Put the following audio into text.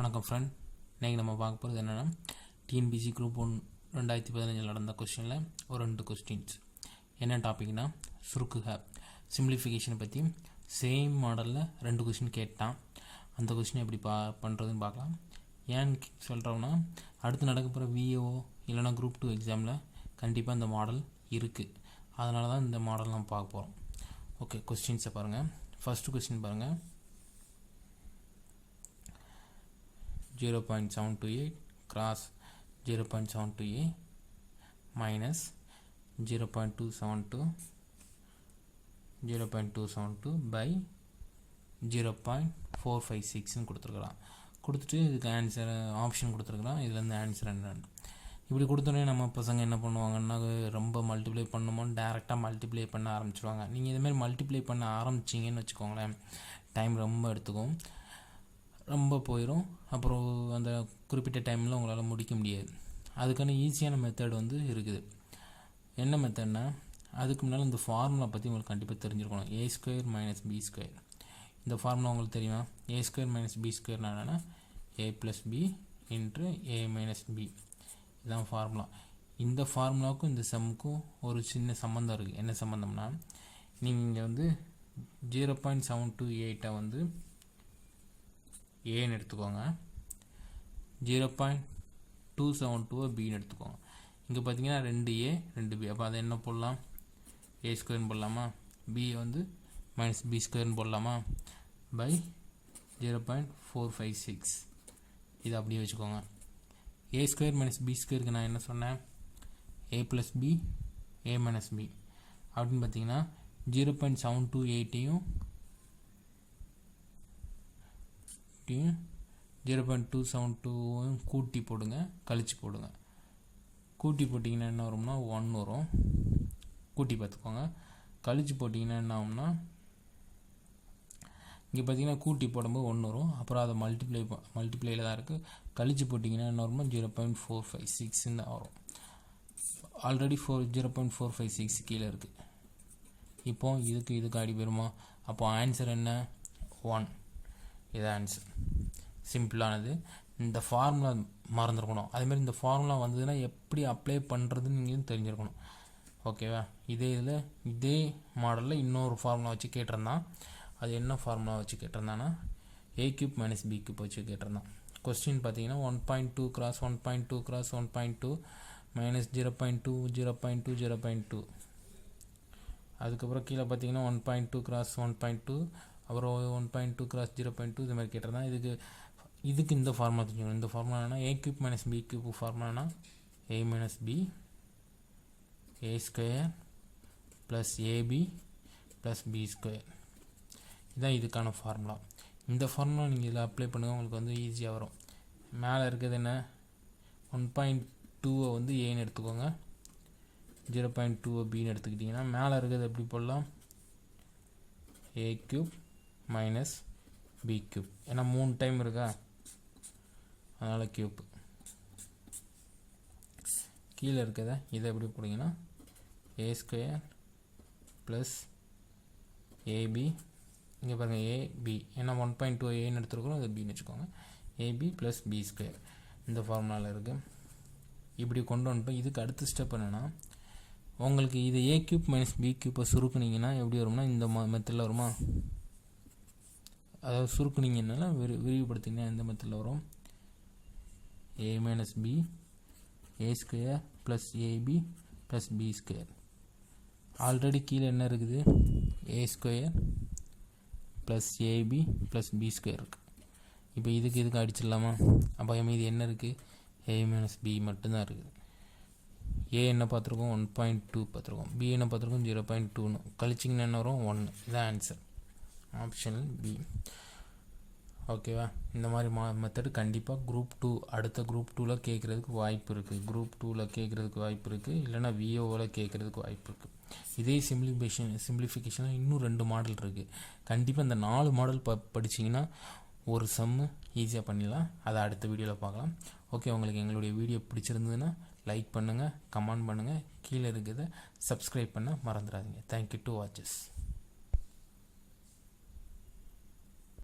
வணக்கம் ஃப்ரெண்ட். இன்றைக்கி நம்ம பார்க்க போகிறது என்னென்னா டிஎன்பிசி குரூப் 1 2015 நடந்த கொஸ்டினில் ஒரு 2 கொஸ்டின்ஸ். என்ன டாபிக்னா சுருக்குக சிம்பிளிஃபிகேஷனை பற்றி சேம் மாடலில் 2 கொஸ்டின் கேட்டான். அந்த கொஸ்டின் எப்படி பண்ணுறதுன்னு பார்க்கலாம். ஏன்னு சொல்கிறோம்னா அடுத்து நடக்க போகிற விஏஓ இல்லைனா குரூப் 2 எக்ஸாமில் கண்டிப்பாக இந்த மாடல் இருக்குது. அதனால தான் இந்த மாடல் நம்ம பார்க்க போகிறோம். ஓகே, கொஸ்டின்ஸை பாருங்கள். ஃபஸ்ட்டு கொஸ்டின் பாருங்கள். 0.728 cross 0.728 minus 0.272 by 0.456 கொடுத்துருக்குறான். கொடுத்துட்டு இதுக்கு ஆன்சர் ஆப்ஷன் கொடுத்துருக்குறான். இதுலேருந்து ஆன்சர் என்னென்னு இப்படி கொடுத்தோன்னே நம்ம பசங்க என்ன பண்ணுவாங்கன்னா ரொம்ப மல்டிப்ளை பண்ணணுமோன்னு டேரெக்டாக மல்டிப்ளை பண்ண ஆரம்பிச்சிடுவாங்க. நீங்கள் இதுமாதிரி மல்டிப்ளை பண்ண ஆரம்பிச்சிங்கன்னு வச்சுக்கோங்களேன், டைம் ரொம்ப எடுத்துக்கும், ரொம்ப போயிடும். அப்புறம் அந்த குறிப்பிட்ட டைமில் உங்களால் முடிக்க முடியாது. அதுக்கான ஈஸியான மெத்தட் இருக்குது. என்ன மெத்தட்னா, அதுக்கு முன்னால் இந்த ஃபார்முலா பற்றி உங்களுக்கு கண்டிப்பாக தெரிஞ்சிருக்கணும். a² - b². இந்த ஃபார்முலா உங்களுக்கு தெரியுமா? a² - b² என்னென்னா a + b × a - b. இதுதான் ஃபார்முலா. இந்த ஃபார்முலாவுக்கும் இந்த சம்முக்கும் ஒரு சின்ன சம்மந்தம் இருக்குது. என்ன சம்மந்தம்னா, நீங்கள் 0.728 ஏன்னு எடுத்துக்கோங்க, 0.272 பின்னு எடுத்துக்கோங்க. இங்கே பார்த்தீங்கன்னா 2a 2b. அப்போ அதை என்ன போடலாம்? a² போடலாமா? b -b² போடலாமா? பை 0.456. இது அப்படியே வச்சுக்கோங்க. a² - b²க்கு நான் என்ன சொன்னேன்? a + b a - b அப்படின்னு பார்த்தீங்கன்னா 0.728 0.272 கூட்டி போடுங்க, கழிச்சு போடுங்க. கூட்டி போட்டிங்கன்னா என்ன வரும்னா 1 வரும். கூட்டி பார்த்துக்கோங்க. கழிச்சு போட்டிங்கன்னா என்ன ஆகும்னா, இங்கே பார்த்தீங்கன்னா கூட்டி போடும்போது 1 வரும். அப்புறம் அதை மல்டிப்ளையில் தான் இருக்குது. கழிச்சு போட்டிங்கன்னா என்ன வரும்னா 0.456 தான் வரும். ஆல்ரெடி 0.456 கீழே இருக்குது. இப்போ இதுக்கு அடி வருமா? அப்போ ஆன்சர் என்ன? 1. இது ஆன்சர். சிம்பிளானது. இந்த ஃபார்முலா மறந்துருக்கணும். அதேமாதிரி இந்த ஃபார்முலா வந்ததுன்னா எப்படி அப்ளை பண்ணுறதுன்னு நீங்களும் தெரிஞ்சிருக்கணும். ஓகேவா? இதே மாடலில் இன்னொரு ஃபார்முலா வச்சு கேட்டிருந்தான். அது என்ன ஃபார்முலா வச்சு கேட்டிருந்தான்னா a³ - b³ வச்சு கேட்டிருந்தான். கொஸ்டின் பார்த்தீங்கன்னா 1.2 × 1.2 × 1.2 -0.2 0.2 0.2. அதுக்கப்புறம் கீழே பார்த்தீங்கன்னா 1.2 × 1.2, அப்புறம் 1.2 × 0.2 இது மாதிரி கேட்டிருந்தேன். இதுக்கு இந்த ஃபார்முலா தெரிஞ்சுக்கணும். இந்த ஃபார்முலா என்னன்னா a³ - b³ ஃபார்முலானா a - b a² + ab + b². இதுதான் இதுக்கான ஃபார்முலா. இந்த ஃபார்முலா நீங்கள் இதில் அப்ளை பண்ணுங்கள், உங்களுக்கு ஈஸியாக வரும். மேலே இருக்கிறது என்ன? 1.2 ஏன்னு எடுத்துக்கோங்க, 0.2 பின்னு எடுத்துக்கிட்டிங்கன்னா மேலே இருக்கிறது எப்படி போடலாம்? a³ - b³. ஏன்னா 3 டைம் இருக்கா, அதனால் கியூப். கீழே இருக்கிறத இதை எப்படி போட்டிங்கன்னா a² + ab. இங்கே பாருங்கள் ab, ஏன்னா 1.2 ஏன்னு எடுத்துருக்குறோம், அது பின்னு வச்சுக்கோங்க. ab + b². இந்த ஃபார்முலாவில் இருக்குது. இப்படி கொண்டு வந்துட்டோம். இதுக்கு அடுத்த ஸ்டெப் என்னென்னா, உங்களுக்கு இது a³ - b³ சுருக்குனிங்கன்னா எப்படி வரும்னா இந்த மெத்தடில் வருமா? அதாவது சுருக்குனிங்கன்னா விரிவுபடுத்திங்கன்னா எந்த மெத்தடில் வரும்? a - b a² + ab + b². Already கீழே என்ன இருக்குது? a² + ab + b² இருக்குது. இப்போ இதுக்கு அடிச்சிடலாமா? அப்போ மீதி என்ன இருக்குது? a - b மட்டும்தான் இருக்குது. a என்ன பார்த்துருக்கோம்? 1.2 பார்த்துருக்கோம். b என்ன பார்த்துருக்கோம்? 0.2. கழிச்சிங்கன்னா என்ன வரும்? 1. இதுதான் ஆன்சர். Option B. ஓகேவா? இந்த மாதிரி மெத்தடு கண்டிப்பாக குரூப் 2 அடுத்த குரூப் 2ல் கேட்குறதுக்கு வாய்ப்பு இருக்குது. குரூப் 2ல் கேட்குறதுக்கு வாய்ப்பு இருக்குது, இல்லைனா விஓவில் கேட்குறதுக்கு வாய்ப்பு இருக்குது. இதே சிம்பிளிஃபிகேஷனில் இன்னும் 2 மாடல் இருக்குது. கண்டிப்பாக இந்த 4 மாடல் படிச்சிங்கன்னா ஒரு சம்மு ஈஸியாக பண்ணிடலாம். அதை அடுத்த வீடியோவில் பார்க்கலாம். ஓகே, உங்களுக்கு எங்களுடைய வீடியோ பிடிச்சிருந்ததுன்னா லைக் பண்ணுங்கள், கமெண்ட் பண்ணுங்கள், கீழே இருக்கிறத சப்ஸ்கிரைப் பண்ண மறந்துடாதீங்க. Thank you to watches.